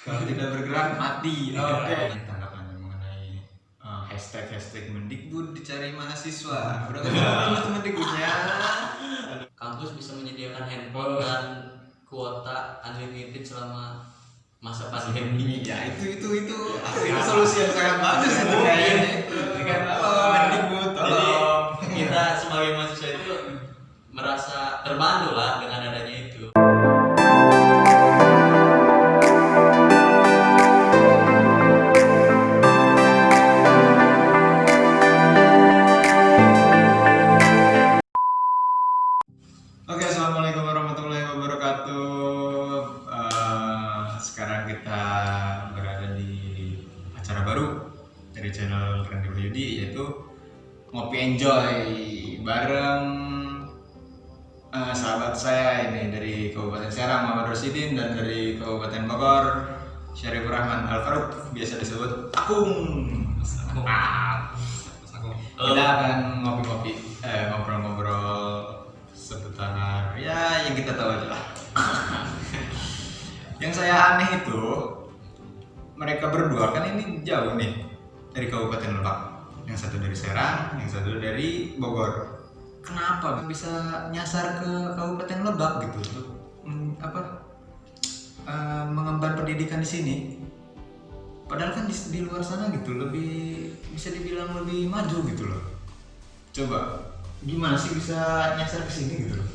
Kalau tidak bergerak mati. Oke. Tanggapan mengenai hashtag Mendikbud dicari mahasiswa. Udah ketemu Mendikbudnya. Kampus bisa menyediakan handphone dan kuota unlimited selama masa pandemi. Ya itu solusi yang sangat bagus itu kayaknya. Mendikbud Jadi tolong. kita sebagai mahasiswa itu merasa terbantu lah dengan adanya itu. Oke, assalamualaikum warahmatullahi wabarakatuh. Sekarang kita berada di acara baru dari channel Randy Wahyudi, yaitu Ngopi Enjoy bareng sahabat saya ini dari Kabupaten Serang, Muhammad Rosidin, dan dari Kabupaten Bogor, Syarif Rahman Al-Faruq, biasa disebut Akung. Kita akan ngopi-ngopi, ngobrol-ngobrol seputar ya yang kita tahu aja lah. Yang saya aneh itu mereka berdua kan ini jauh nih dari Kabupaten Lebak, yang satu dari Serang, yang satu dari Bogor. Kenapa bisa nyasar ke Kabupaten Lebak gitu untuk mengemban pendidikan di sini? Padahal kan di luar sana gitu lebih bisa dibilang lebih maju gitu loh. Coba gimana sih bisa nyasar ke sini gitu loh?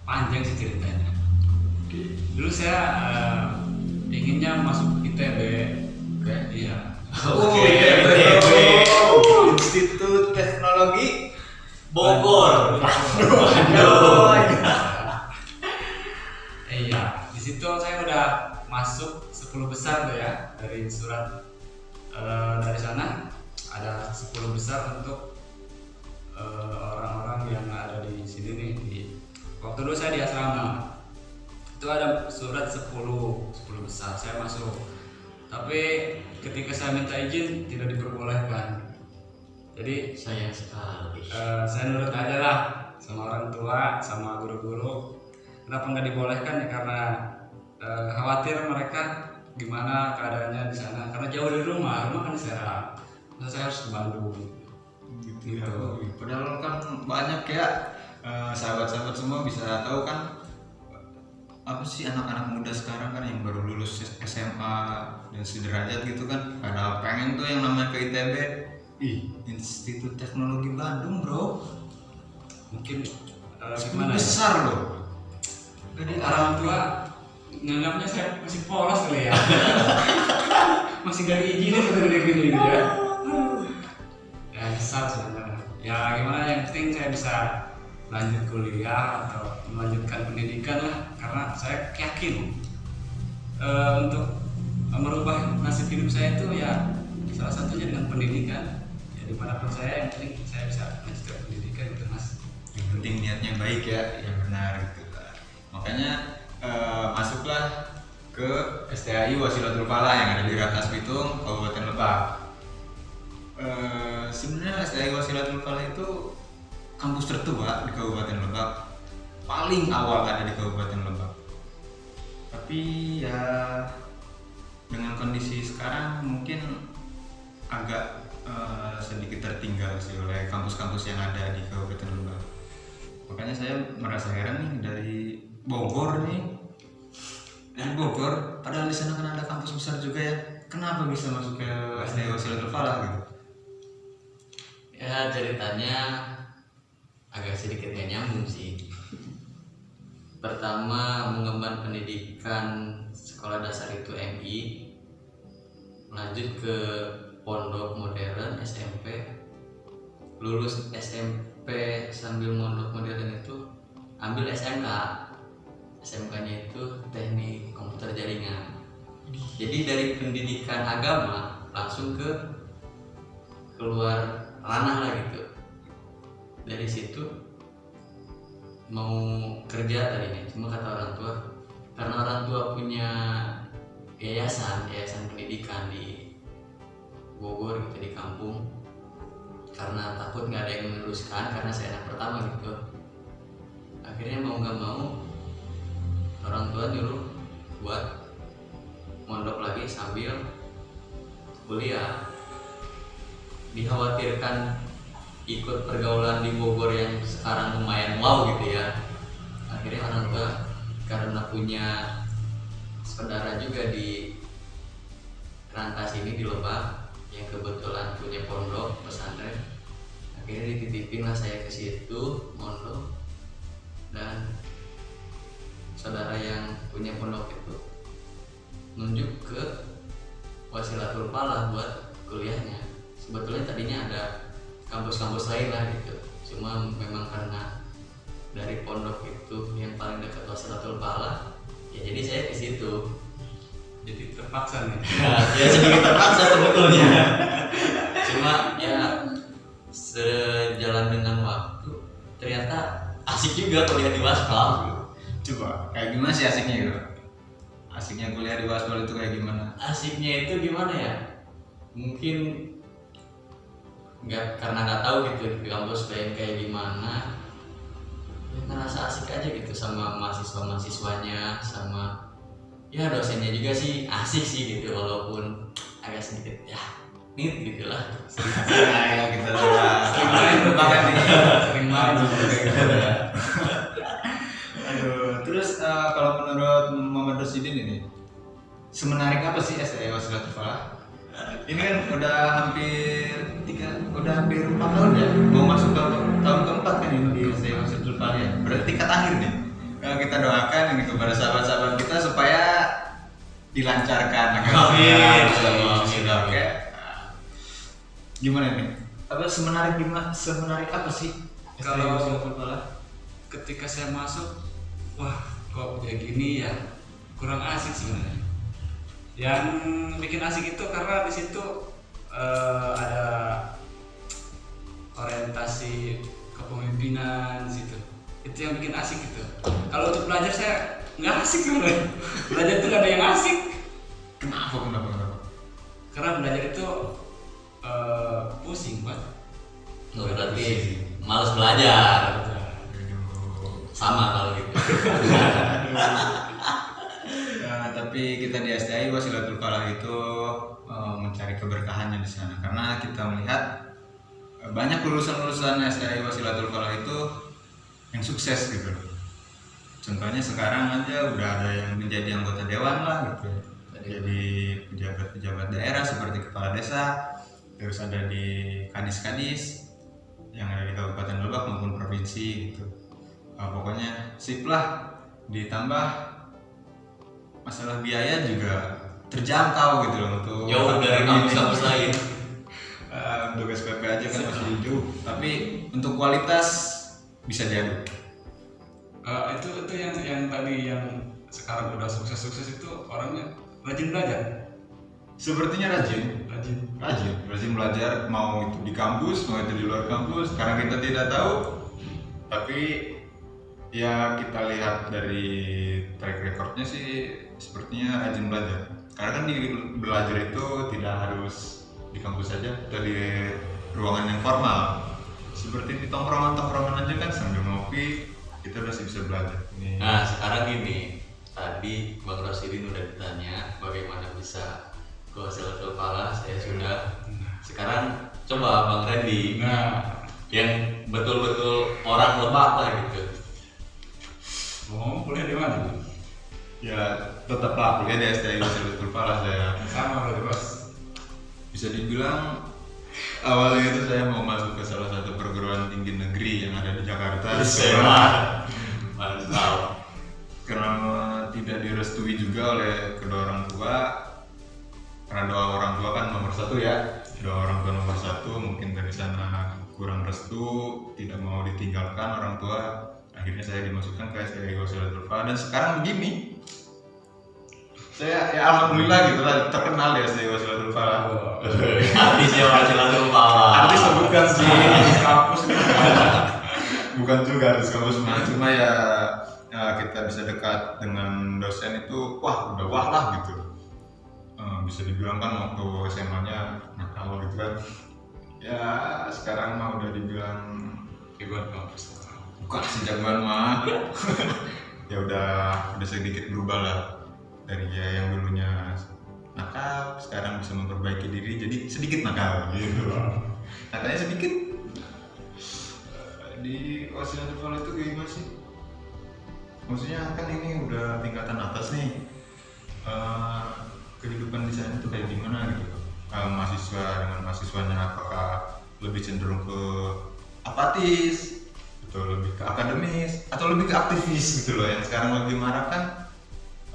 Panjang sih ceritanya. Dulu saya inginnya masuk ITB. Iya. Institut Teknologi Bogor. Iya. Di situ saya udah masuk 10 besar tuh ya, dari surat dari sana ada 10 besar untuk orang-orang yang ada di sini nih. Waktu dulu saya di asrama itu ada surat 10 besar, saya masuk. Tapi ketika saya minta izin tidak diperbolehkan. Jadi Sayang sekali. saya nurut aja lah sama orang tua, sama guru-guru. Kenapa nggak dibolehkan ya, karena khawatir mereka gimana keadaannya di sana, karena jauh dari rumah kan di Serang. Terus saya harus ke Bandung. gitu. Padahal kan banyak ya sahabat-sahabat semua bisa tahu kan apa sih anak-anak muda sekarang kan yang baru lulus SMA dan sederajat gitu kan, pada pengen tuh yang namanya ke ITB. Institut Teknologi Bandung bro, Mungkin 10 gimana ya? besar loh. Jadi Orang tua nganggapnya saya masih polos kali ya. Masih gak diizinin gini gitu ya. Ya nyesal sebenarnya. Ya gimana, yang penting saya bisa lanjut kuliah atau melanjutkan pendidikan lah, karena saya yakin untuk merubah nasib hidup saya itu ya salah satunya dengan pendidikan. Ya dimanapun saya, yang penting saya bisa melanjutkan pendidikan gitu mas. Yang penting niatnya baik ya, yang benar gitu. Makanya masuklah ke STAI Wasilatul Falah yang ada di Ratnas Bitung, Kabupaten Lebak. Sebenarnya STAI Wasilatul Falah itu kampus tertua di Kabupaten Lebak, paling awal ada di Kabupaten Lebak. Tapi ya dengan kondisi sekarang mungkin agak sedikit tertinggal sih oleh kampus-kampus yang ada di Kabupaten Lebak. Makanya saya merasa heran nih dari Bogor, padahal di sana kan ada kampus besar juga ya. Kenapa bisa masuk ke STAI Wasilatul Falah gitu? Ya ceritanya agak sedikit gak nyambung sih. Pertama, mengemban pendidikan sekolah dasar itu MI, lanjut ke pondok modern SMP, lulus SMP sambil mondok modern itu ambil SMK-nya itu teknik komputer jaringan. Jadi dari pendidikan agama langsung ke keluar ranah lah gitu. Dari situ mau kerja tadinya, cuma kata orang tua, karena orang tua punya yayasan pendidikan di Bogor gitu, di kampung, karena takut nggak ada yang meneruskan karena saya anak pertama gitu. Akhirnya mau nggak mau orang tua nyuruh sekali sambil kuliah. Dikhawatirkan ikut pergaulan di Bogor yang sekarang lumayan wow gitu ya. Akhirnya orang tua karena punya saudara juga di Rantas ini di Lebak yang kebetulan punya pondok pesantren, akhirnya dititipin lah saya ke situ mondok, dan saudara yang punya pondok itu nunjuk ke Wasilatul Falah buat kuliahnya. Sebetulnya tadinya ada kampus-kampus lain lah gitu, cuma memang karena dari pondok itu yang paling dekat Wasilatul Falah, ya jadi saya ke situ. Jadi terpaksa nih. Ya sedikit terpaksa sebetulnya. Cuma ya sejalan dengan waktu ternyata asik juga kuliah di Waspal. Coba kayak gimana sih asiknya gitu? Asiknya kuliah di Waspal itu kayak gimana? Asiknya itu gimana ya? Mungkin karena nggak tahu gitu di kampus lain kayak gimana. Ya, ngerasa asik aja gitu sama mahasiswanya, sama ya dosennya juga sih asik sih gitu, walaupun agak sedikit ya nit gitu lah. Nah, kita coba Sering main lupakan nih. Sering main Aduh, terus kalau menurut Muhammad Rosidin ini semenarik apa sih STI Wasilatul Falah? Ini kan udah hampir 4 tahun ya, mau masuk ke tahun keempat kan ini di STI Wasilatul Falah ya. Berarti tingkat akhir nih. Kita doakan ini kepada sahabat-sahabat kita supaya dilancarkan. Amin. Oke. Gimana nih? Apa semenarik apa sih Kalau- Wasilatul Falah? ketika saya masuk, wah kok kayak gini ya, kurang asik sebenarnya. Yang bikin asik itu karena di situ ada orientasi kepemimpinan di situ. Itu yang bikin asik gitu. Kalau untuk belajar saya nggak asik sebenarnya. Belajar itu nggak ada yang asik. Kenapa? Karena belajar itu Pusing banget. oh, berarti males belajar. Sama kalau gitu. Nah, tapi kita di STI Wasilatul Falah itu mencari keberkahannya di sana karena kita melihat banyak lulusan STI Wasilatul Falah itu yang sukses gitu. Contohnya sekarang aja udah ada yang menjadi anggota dewan lah gitu. Jadi pejabat-pejabat daerah seperti kepala desa, terus ada di kadis-kadis yang ada di Kabupaten Lebak maupun provinsi gitu. Pokoknya sip lah, ditambah masalah biaya juga terjangkau gitu loh untuk Jauh dari kampus-kampus lain. untuk SPP aja kan masih jauh, tapi untuk kualitas bisa diadu. Itu yang tadi yang sekarang udah sukses itu orangnya rajin belajar. Sepertinya rajin belajar, mau itu di kampus mau itu di luar kampus, karena kita tidak tahu, tapi ya kita lihat dari track recordnya sih sepertinya rajin belajar. Karena kan di belajar itu tidak harus di kampus saja atau di ruangan yang formal, seperti di tongkrongan aja kan sambil ngopi kita udah bisa belajar. Nah sekarang gini, tadi Bang Rosidin udah ditanya bagaimana bisa ke Wasilatul Falah, saya sudah. Sekarang coba Bang Randy yang betul-betul orang Lebak lah gitu. Mau kuliah di mana? Ya tetaplah kuliah di STI Wasilatul Falah. Saya Sama berarti bos. bisa dibilang awalnya itu saya mau masuk ke salah satu perguruan tinggi negeri yang ada di Jakarta. Mantap. Karena tidak direstui juga oleh kedua orang tua, karena doa orang tua kan nomor satu ya, doa orang tua nomor satu, mungkin dari sana kurang restu, tidak mau ditinggalkan orang tua, akhirnya saya dimasukkan ke STI Wasilatul Falah dan sekarang begini. Saya ya alhamdulillah gitu lah, terkenal di STI Wasilatul Falah. Artisnya Wasilatul Falah. Artis bukan sih, kampus bukan juga artis kampus, cuma ya kita bisa dekat dengan dosen itu wah lah gitu. Bisa dibilang kan waktu SMA-nya nakal gitu kan. Ya sekarang mah udah dibilang Ribuan kampus. bukan sejak bulan mah. Ya udah sedikit berubah lah dari ya yang dulunya nakal, sekarang bisa memperbaiki diri jadi sedikit nakal gitu loh. Nakalnya sedikit. Di Wasilatul Falah itu kayak gimana sih? Maksudnya kan ini udah tingkatan atas nih. Kehidupan di sana itu kayak gimana gitu? Mahasiswa dengan mahasiswanya apakah lebih cenderung ke apatis, atau lebih ke akademis, atau lebih ke aktivis gitu loh, yang sekarang lagi marak kan,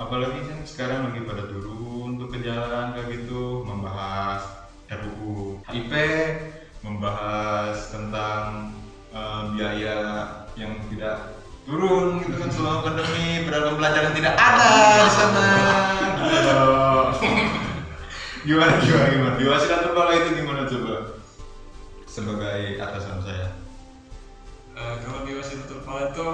apalagi kan sekarang lagi pada turun tuh ke jalan kayak gitu, membahas RUU HIP, membahas tentang biaya yang tidak turun gitu kan selama pandemi, beragam pelajaran tidak ada di sana gitu loh. Gimana di Wasilatul Falah itu gimana coba sebagai atasan saya? Kalau di Wasilatul Falah itu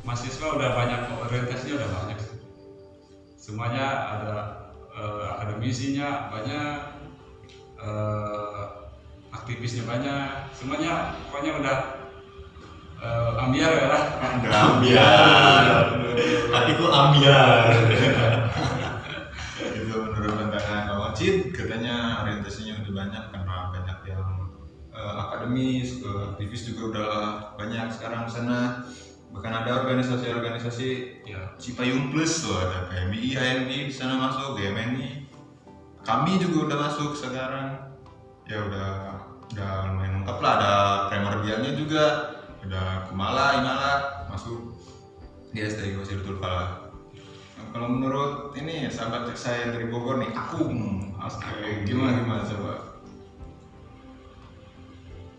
mahasiswa udah banyak, orientasinya udah banyak. Semuanya ada akademisinya banyak, aktivisnya banyak, semuanya pokoknya udah ambiar ya lah. Ambiar. Hatiku ambiar. Itu menurut pandangan Bang Ocit, katanya orientasinya udah banyak karena banyak yang akademis, aktivis juga udah banyak sekarang sana. Bahkan ada organisasi-organisasi Ya. Cipayung Plus tuh, ada PMI, HMI di sana masuk, GMNI. Kami juga udah masuk sekarang. Ya udah lumayan lengkap lah, ada primordialnya juga, ada Kumala, Imala masuk di STI Wasilatul Falah. Nah, kalau menurut ini sahabat saya dari Bogor nih, gimana coba?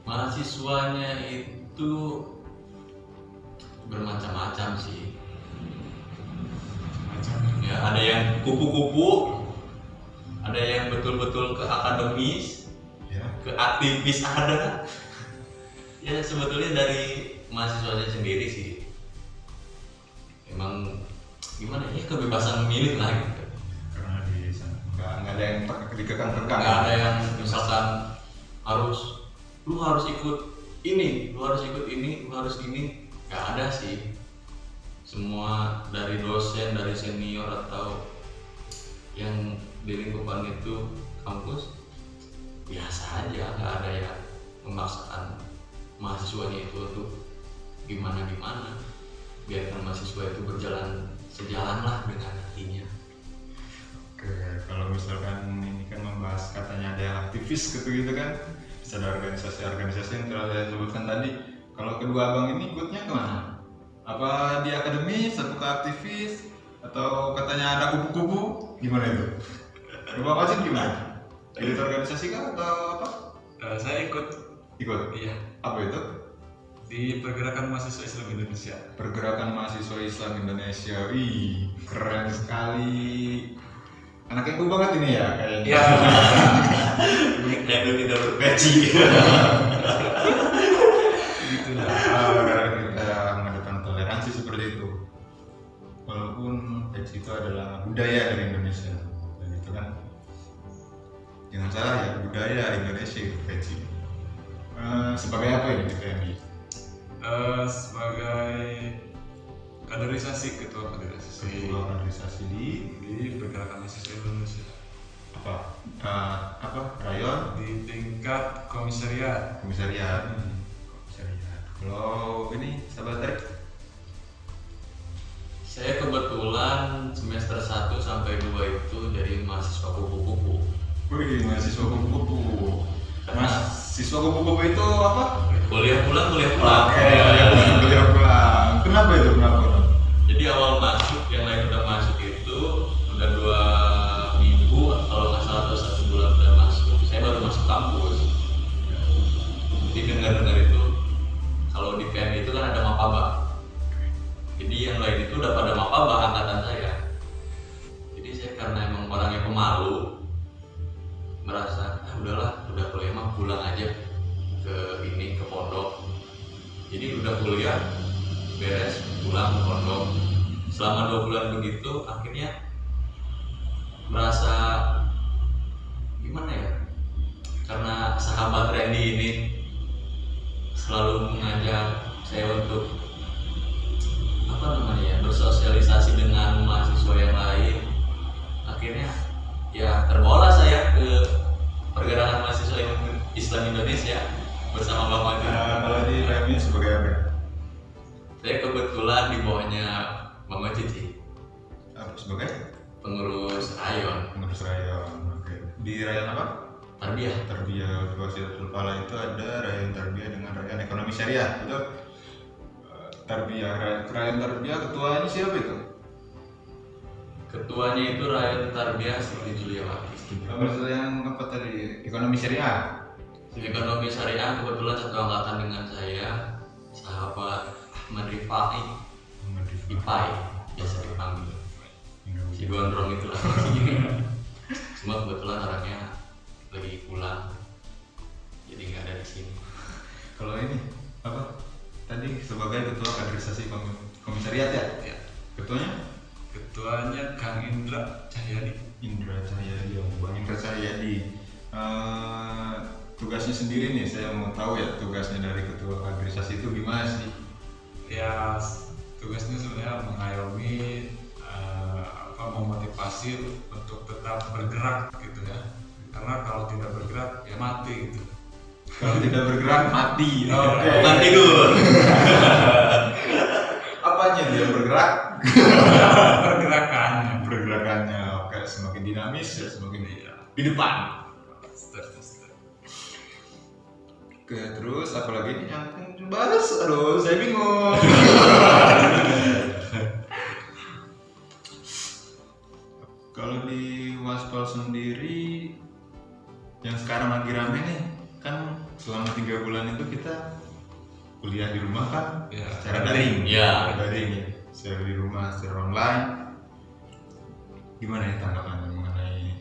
Mahasiswanya itu bermacam-macam sih. Ya, ada yang kupu-kupu, ada yang betul-betul ke akademis, Ya. ke aktivis ada. Ya sebetulnya dari mahasiswanya sendiri sih. Emang gimana ya, kebebasan memilih lah gitu. Karena di sana nggak ada yang dikekang-kekang. Nggak ada yang misalkan lu harus ikut ini, lu harus ikut ini, lu harus ini. Nggak ada sih. Semua dari dosen, dari senior atau yang di lingkupan itu kampus biasa aja, nggak ada yang memaksakan mahasiswanya itu untuk gimana, biarkan mahasiswa itu berjalan sejalan lah dengan hatinya. Oke, kalau misalkan ini kan membahas katanya ada yang aktivis gitu kan, bisa ada organisasi-organisasi yang telah saya sebutkan tadi. Kalau kedua abang ini ikutnya kemana? Apa di akademis, atau ke aktivis, atau katanya ada kupu-kupu? Gimana itu? Bang Ocit gimana? Ikut organisasi kah atau apa? Saya ikut. Iya. Apa itu? Di Pergerakan Mahasiswa Islam Indonesia. Pergerakan Mahasiswa Islam Indonesia. Wih, keren sekali. Anaknya cool banget ini ya kayaknya. Iya. Kayak lu tidak berpeci. Gitu lah. Karena kita mengedepan toleransi seperti itu. Walaupun peci itu adalah budaya dari Indonesia, gitu kan. Jangan salah ya, budaya Indonesia itu peci. Sebagai apa ini di PMI? Sebagai kaderisasi, ketua kaderisasi Organisasi di di Pergerakan Mahasiswa Indonesia. Apa? Rayon? Di tingkat komisariat. Komisariat. Kalau ini sahabat Tarik? Saya kebetulan semester 1 sampai 2 itu jadi mahasiswa kupu-kupu. Wih, mahasiswa kupu-kupu. Mahasiswa kupu-kupu itu apa? Kuliah pulang. Kuliah pulang. Kenapa itu? Jadi awal masuk, yang lain udah masuk itu udah 2 minggu kalau nggak salah, atau 1 bulan udah masuk. Saya baru masuk kampus. Jadi dengar itu kalau di PM itu kan ada mapaba. Jadi yang lain itu udah pada mapaba angkatan saya. Jadi saya karena emang orangnya pemalu, merasa udahlah, udah kuliah mah pulang aja ke pondok. Jadi udah kuliah beres, pulang ke pondok. Selama 2 bulan begitu, akhirnya merasa gimana ya, karena sahabat Randy ini selalu mengajak saya untuk bersosialisasi dengan mahasiswa yang lain. Akhirnya sebagai pengurus rayon pengurus rayon. Oke. Di rayon apa? Tarbiyah. Tarbiyah Wasilatul Falah itu ada rayon Tarbiyah dengan rayon ekonomi syariah, betul? Rayon Tarbiyah ketuanya siapa itu? Ketuanya itu rayon Tarbiyah Siti Juliawati. Maksudnya yang apa tadi? Ekonomi syariah. Ekonomi syariah kebetulan satu angkatan dengan saya, sahabat Ahmad Rifai, Ipai biasa dipanggil. Si gondrong itulah. Cuma kebetulan orangnya lagi pulang, jadi nggak ada di sini. Kalau ini apa? Tadi sebagai ketua kaderisasi komisariat ya? Ya. Ketuanya? Ketuanya Kang Indra Cahyadi. Indra Cahyadi, Bang Indra Cahyadi. Tugasnya sendiri nih, saya mau tahu ya tugasnya dari ketua kaderisasi itu gimana sih? Ya, tugasnya sebenarnya mengayomi memotivasi untuk tetap bergerak gitu ya, karena kalau tidak bergerak ya mati gitu. Kalau tidak bergerak mati. Oke. Bukan tidur. Apanya dia bergerak? Pergerakannya. Pergerakannya. Oke, semakin dinamis ya semakin di depan. Step. Oke, terus apalagi nih yang bahas? Aduh, saya bingung. Kalau di Waspal sendiri yang sekarang lagi rame nih, kan selama 3 bulan itu kita kuliah di rumah kan, Ya. secara daring. Ya. Daring ya, secara di rumah, secara online. Gimana ya tanggapannya mengenai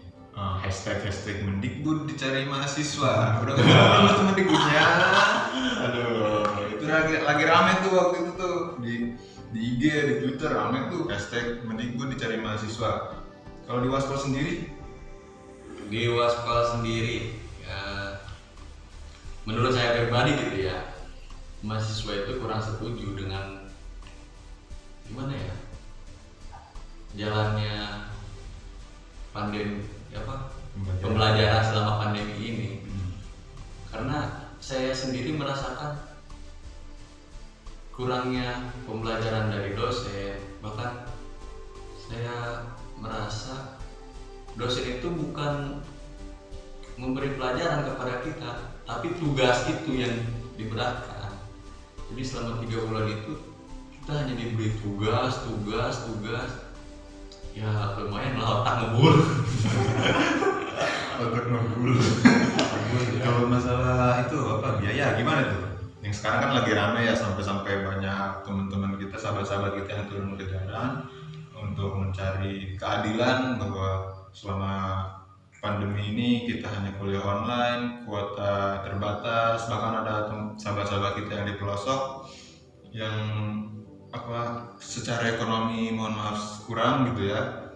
hashtag Mendikbud dicari mahasiswa? Udah ketemu belum tuh Mendikbudnya? Aduh, itu lagi rame tuh waktu itu tuh di IG, di Twitter rame tuh hashtag Mendikbud dicari mahasiswa. Kalau di Waspal sendiri? Di Waspal sendiri, ya, menurut saya pribadi gitu ya, mahasiswa itu kurang setuju dengan gimana ya jalannya pandemi pembelajaran selama pandemi ini. Karena saya sendiri merasakan kurangnya pembelajaran dari dosen, bahkan saya merasa dosen itu bukan memberi pelajaran kepada kita, tapi tugas itu yang diberatkan. Jadi selama 3 bulan itu kita hanya diberi tugas. Ya lumayan lah otak ngebul. Otak ngebul. Kalau masalah itu apa biaya gimana tuh? Yang sekarang kan lagi rame ya, sampai banyak teman-teman kita, sahabat-sahabat kita yang turun ke jalan untuk mencari keadilan bahwa selama pandemi ini kita hanya kuliah online, kuota terbatas, bahkan ada sahabat-sahabat kita yang di pelosok yang secara ekonomi mohon maaf kurang gitu ya.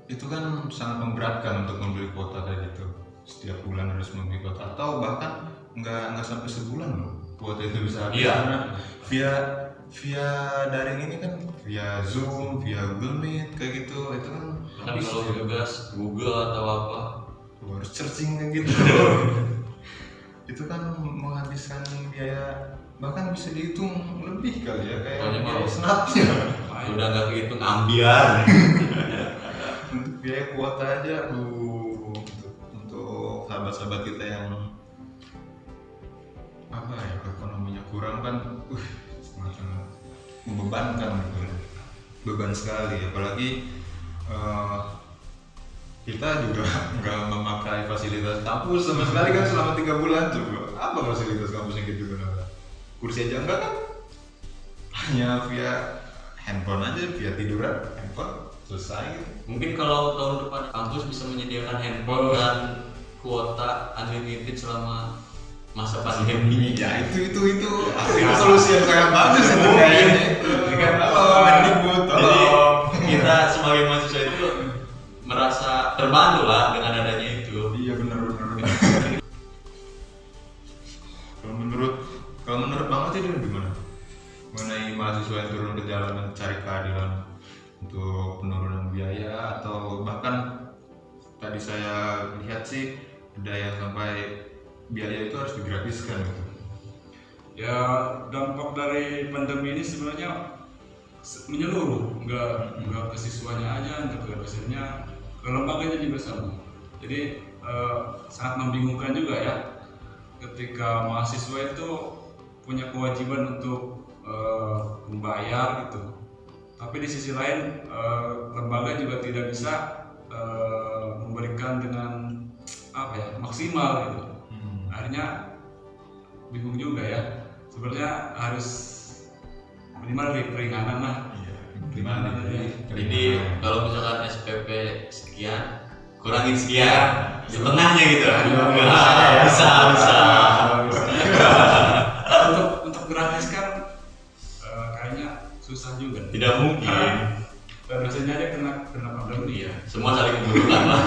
Itu kan sangat memberatkan untuk membeli kuota kayak gitu. Setiap bulan harus membeli kuota, atau bahkan nggak sampai sebulan loh kuota itu bisa habis. Iya. Karena via daring ini kan, via Zoom, via Google Meet kayak gitu, itu kan Tapi kalau tugas Google atau apa, harus searching kayak gitu. Itu kan menghabiskan biaya, bahkan bisa dihitung lebih kali ya, kayak Pokoknya biaya mau. snapnya. udah nggak kehitung ambiar. Untuk biaya kuota aja, untuk sahabat-sahabat kita yang ekonominya kurang kan, semacam membebankan gitu, beban sekali. Apalagi kita juga nggak memakai fasilitas kampus sama sekali kan selama 3 bulan. Coba apa fasilitas kampus yang kita gunakan? Kursi aja enggak kan? Hanya via handphone aja, via tiduran handphone selesai gitu. Mungkin kalau tahun depan kampus bisa menyediakan handphone dan kuota unlimited selama masa pandemi. Ya itu solusi yang sangat bagus itu kayaknya. Tolong Mendikbud, tolong. Kita sebagai mahasiswa itu merasa terbantu lah dengan adanya itu. Iya benar. Kalau menurut Bang Ati itu gimana? Mengenai mahasiswa yang turun ke jalan mencari keadilan untuk penurunan biaya, atau bahkan tadi saya lihat sih ada yang sampai biaya itu harus digratiskan gitu. Ya, dampak dari pandemi ini sebenarnya menyeluruh, nggak ke siswanya aja, nggak ke dosennya, ke lembaganya juga sama. Jadi sangat membingungkan juga ya ketika mahasiswa itu punya kewajiban untuk membayar gitu, tapi di sisi lain lembaga juga tidak bisa memberikan dengan apa ya maksimal gitu. Akhirnya bingung juga ya, sebenarnya harus minimal lebih keringanan lah. Gimana Jadi kalau misalkan SPP sekian kurangin sekian setengahnya gitu. Bisa. Untuk gratis kan kayaknya susah juga. Tidak mungkin. Dosennya aja kena pandemi. Iya, semua saling membutuhkan lah.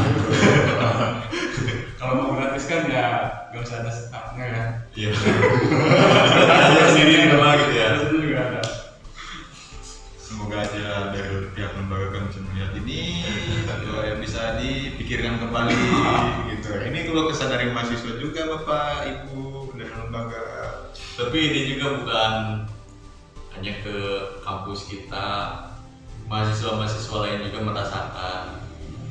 Kalau mau gratis kan ya nggak usah ada staffnya kan. Iya. Ada sendiri di rumah gitu ya. Dosen juga ada. Semoga aja dari pihak lembaga kan bisa melihat ini gitu, yang bisa dipikirkan kembali gitu. Ini kalau kesadaran dari mahasiswa juga Bapak Ibu dari lembaga. Tapi ini juga bukan hanya ke kampus kita, mahasiswa-mahasiswa lain juga merasakan.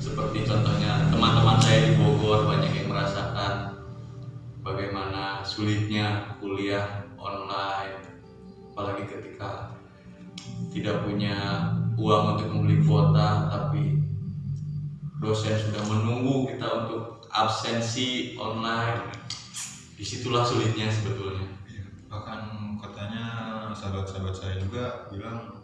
Seperti contohnya teman-teman saya di Bogor banyak yang merasakan bagaimana sulitnya kuliah online, apalagi ketika tidak punya uang untuk membeli kuota, tapi dosen sudah menunggu kita untuk absensi online. Disitulah sulitnya sebetulnya. Bahkan katanya sahabat-sahabat saya juga bilang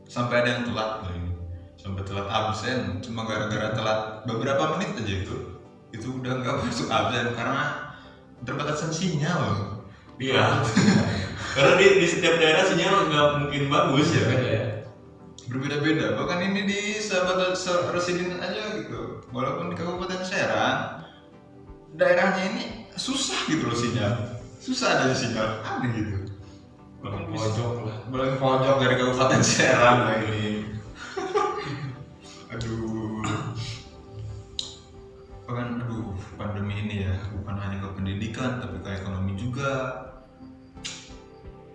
sampai ada yang telat loh ini, sampai telat absen cuma gara-gara telat beberapa menit aja itu udah nggak masuk absen karena terbatasan sinyal. Iya. Karena di setiap daerah sinyal nggak mungkin bagus ya kan ya. Berbeda-beda, bahkan ini di sahabat residen aja gitu, walaupun di Kabupaten Serang daerahnya ini susah gitu loh sinyal, susah ada sinyal, aneh gitu. Paling pojok dari Kabupaten Serang lah ini. Aduh, pandemi ini ya bukan hanya ke pendidikan tapi ke ekonomi juga.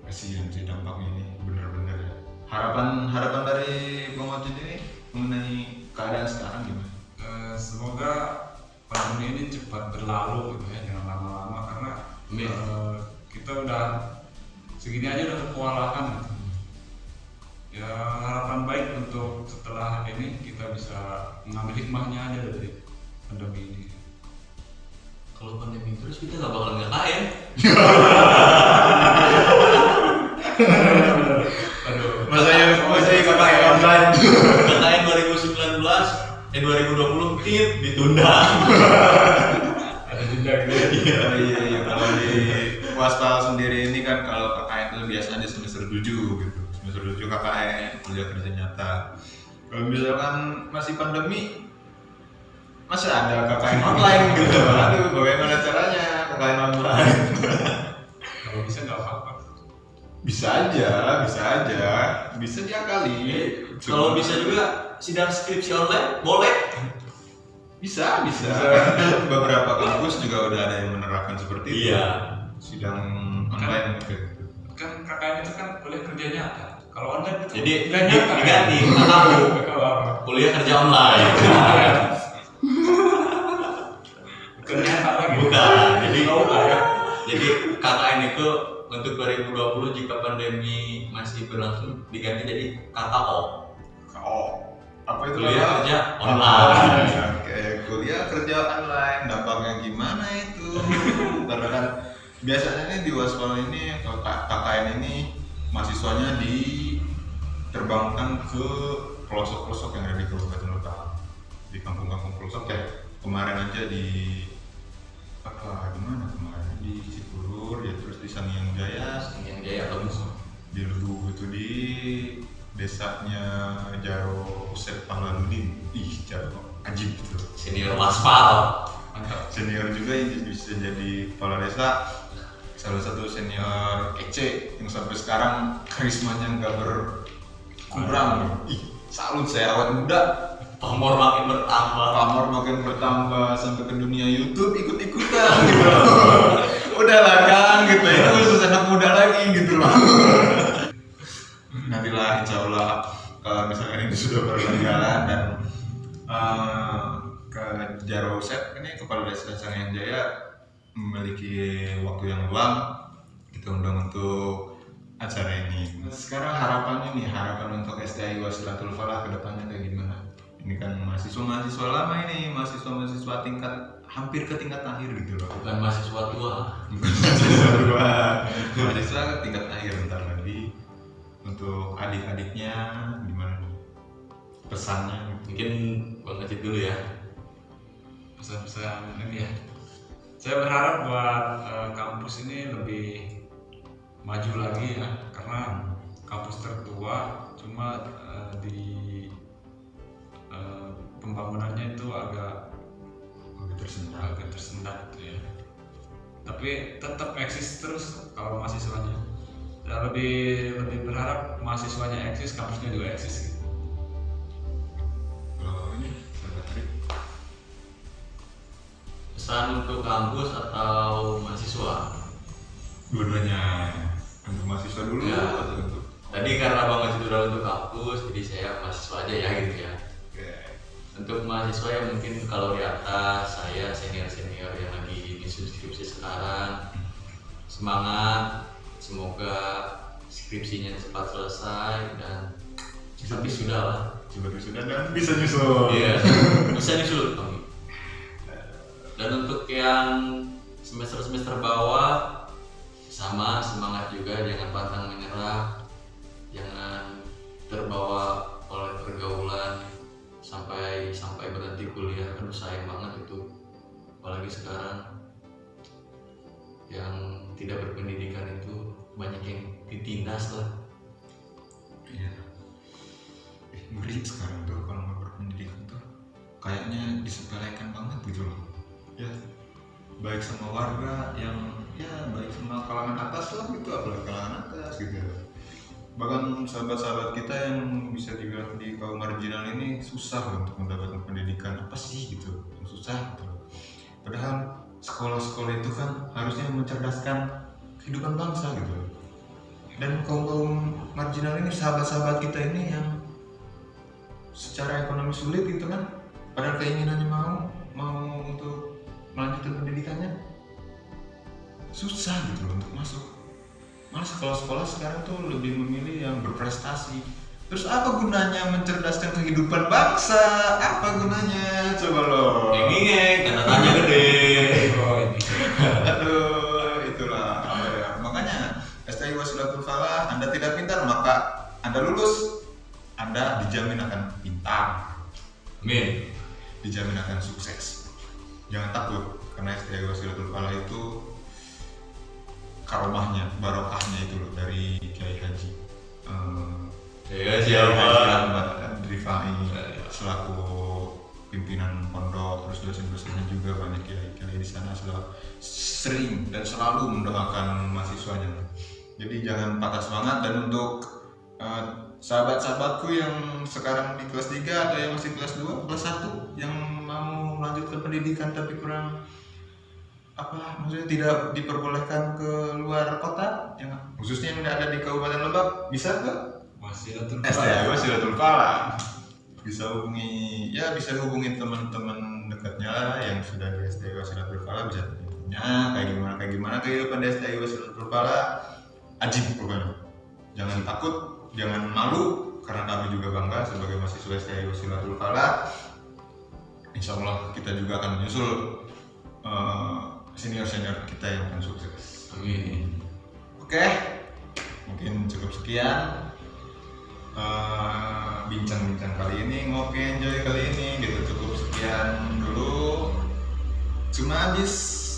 Kasihan sih dampaknya ini bener-bener ya. Harapan dari Bang Wajid ini mengenai keadaan sekarang gimana? Semoga pandemi ini cepat berlalu gitu ya, jangan lama-lama karena kita udah segini aja udah kewalahan gitu. Ya harapan baik untuk setelah ini kita bisa mengambil hikmahnya aja dari pandemi ini. Kalau pandemi terus kita nggak bakal KKN. Masanya KKN online. KKN 2019, 2020 ditunda. Ada jeda gitu. Iya. Kalau di Waspal sendiri ini kan kalau KKN itu biasanya di semester 7 gitu. Semester 7 KKN, kuliah kerja nyata. Kalau misalkan masih pandemi, masih ada KKN online gitu. Aduh, bagaimana caranya KKN online? Kalau bisa nggak apa-apa. Bisa diakali. Kalau bisa juga sidang skripsi online boleh. Bisa. Beberapa kampus juga udah ada yang menerapkan seperti itu. Iya. Sidang online gitu. Kan KKN itu kan kuliah kerja nyata. Kalau online itu Jadi nggak nyata. diganti, nggak tahu. Kuliah kerja online. Bukan nyata lagi. Bukan. Ya. Jadi KKN itu untuk 2020 jika pandemi masih berlangsung diganti jadi KKO. Apa itu? Kuliah kerja online. Oke, kuliah kerja online. Dampaknya gimana itu? Karena kan biasanya nih di Waspal ini KKN ini mahasiswanya diterbangkan ke pelosok-pelosok yang ada di Kabupaten Lebak, di kampung-kampung pelosok ya. Kemarin aja di di Cipulur ya, terus di Sangiang Jaya di Lubu itu di desanya Jaro Usep Panglaludin. Jaro ajib gitu, Senior Waspal. mantap. Senior juga yang bisa jadi kepala desa, salah satu senior kece yang sampai sekarang karismanya nggak berkurang. Salut saya, awet muda, Pamor makin bertambah sampai ke dunia YouTube ikut-ikutan gitu. Udahlah kan gitu, itu khusus anak muda lagi gitu loh. Nantilah insya Allah kalau misalkan ini sudah berjalan dan ke Jarosep ini Kepala Desa Sangiang Jaya memiliki waktu yang luang, kita undang untuk acara ini. Sekarang harapan untuk STI Wasilatul Falah ke depannya kayak gimana? Ini kan mahasiswa lama ini, mahasiswa tingkat hampir ke tingkat akhir gitu loh. Bukan mahasiswa tua. Mahasiswa ke tingkat akhir bentar lagi. Untuk adik-adiknya gimana nih? Pesannya Mungkin Bang Acit dulu ya. Pesan-pesan ini ya. Saya berharap buat kampus ini lebih maju lagi ya, karena kampus tertua, cuma di pembangunannya itu agak tersendat gitu ya. Tapi tetap eksis terus kalau mahasiswanya. Ya, lebih berharap mahasiswanya eksis, kampusnya juga eksis gitu. kalau ini sahabat Trik. Pesan untuk kampus atau mahasiswa? Dua-duanya untuk mahasiswa dulu Ya. atau untuk Tadi karena Bang Acit udah untuk kampus, jadi saya mahasiswa aja ya gitu ya. Untuk mahasiswa yang mungkin kalau di atas, saya senior yang lagi nyusun skripsi sekarang, semangat, semoga skripsinya cepat selesai dan tapi sudah lah. sudah dan bisa nyusul. Iya, bisa nyusul kami. Dan untuk yang semester bawah sama semangat juga, jangan pantang menyerah, jangan terbawa oleh pergaulan sampai berhenti kuliah. Aduh sayang banget itu, apalagi sekarang yang tidak berpendidikan itu banyak yang ditindas lah. Iya. Ngeri sekarang tuh kalau nggak berpendidikan tuh kayaknya disepelekan banget gitu loh. Ya, baik sama warga yang baik sama kalangan atas lah gitu, apalagi kalangan atas gitu. Bahkan sahabat-sahabat kita yang bisa dibilang di kaum marginal ini susah untuk mendapatkan pendidikan, apa sih gitu, susah gitu. Padahal sekolah-sekolah itu kan harusnya mencerdaskan kehidupan bangsa gitu. Dan kaum marginal ini, sahabat-sahabat kita ini yang secara ekonomi sulit gitu kan, padahal keinginannya mau untuk melanjutkan pendidikannya susah gitu untuk masuk. Malah sekolah-sekolah sekarang tuh lebih memilih yang berprestasi. Terus apa gunanya mencerdaskan kehidupan bangsa? Apa gunanya? Coba lo. Ngeng, tanda tanya gede. Aduh, itulah apa ya. Makanya STI Wasilatul Falah, Anda tidak pintar maka Anda lulus. Anda dijamin akan pintar. Amin. Dijamin akan sukses. Jangan takut karena STI Wasilatul Falah itu karomahnya, barokahnya itu loh dari Kiai Haji. Ya Kiai Haji siapa? Ahmad Rifai selaku pimpinan pondok, terus dosen-dosennya juga banyak kiai-kiai di sana sering dan selalu mendoakan mahasiswanya. Jadi jangan patah semangat. Dan untuk sahabat-sahabatku yang sekarang di kelas 3 atau yang masih kelas 2, kelas 1 yang mau melanjutkan pendidikan tapi kurang maksudnya tidak diperbolehkan ke luar kota, yang khususnya yang ada di Kabupaten Lebak, bisa ke STI Wasilatul Falah. Bisa hubungi teman-teman dekatnya lah yang sudah di STI Wasilatul Falah, bisa tanya kayak gimana kehidupan di STI Wasilatul Falah. Ajib pokoknya. Jangan takut, jangan malu, karena kami juga bangga sebagai mahasiswa STI Wasilatul Falah. Insya Allah kita juga akan menyusul senior-senior kita yang akan sukses. Amin. Oke, mungkin cukup sekian bincang-bincang kali ini, ngopi enjoy kali ini gitu. Cukup sekian dulu. Cuma habis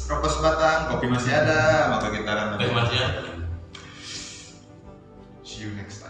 rokok sebatang, kopi masih ada, maka kita akan Terima kasih ya. see you next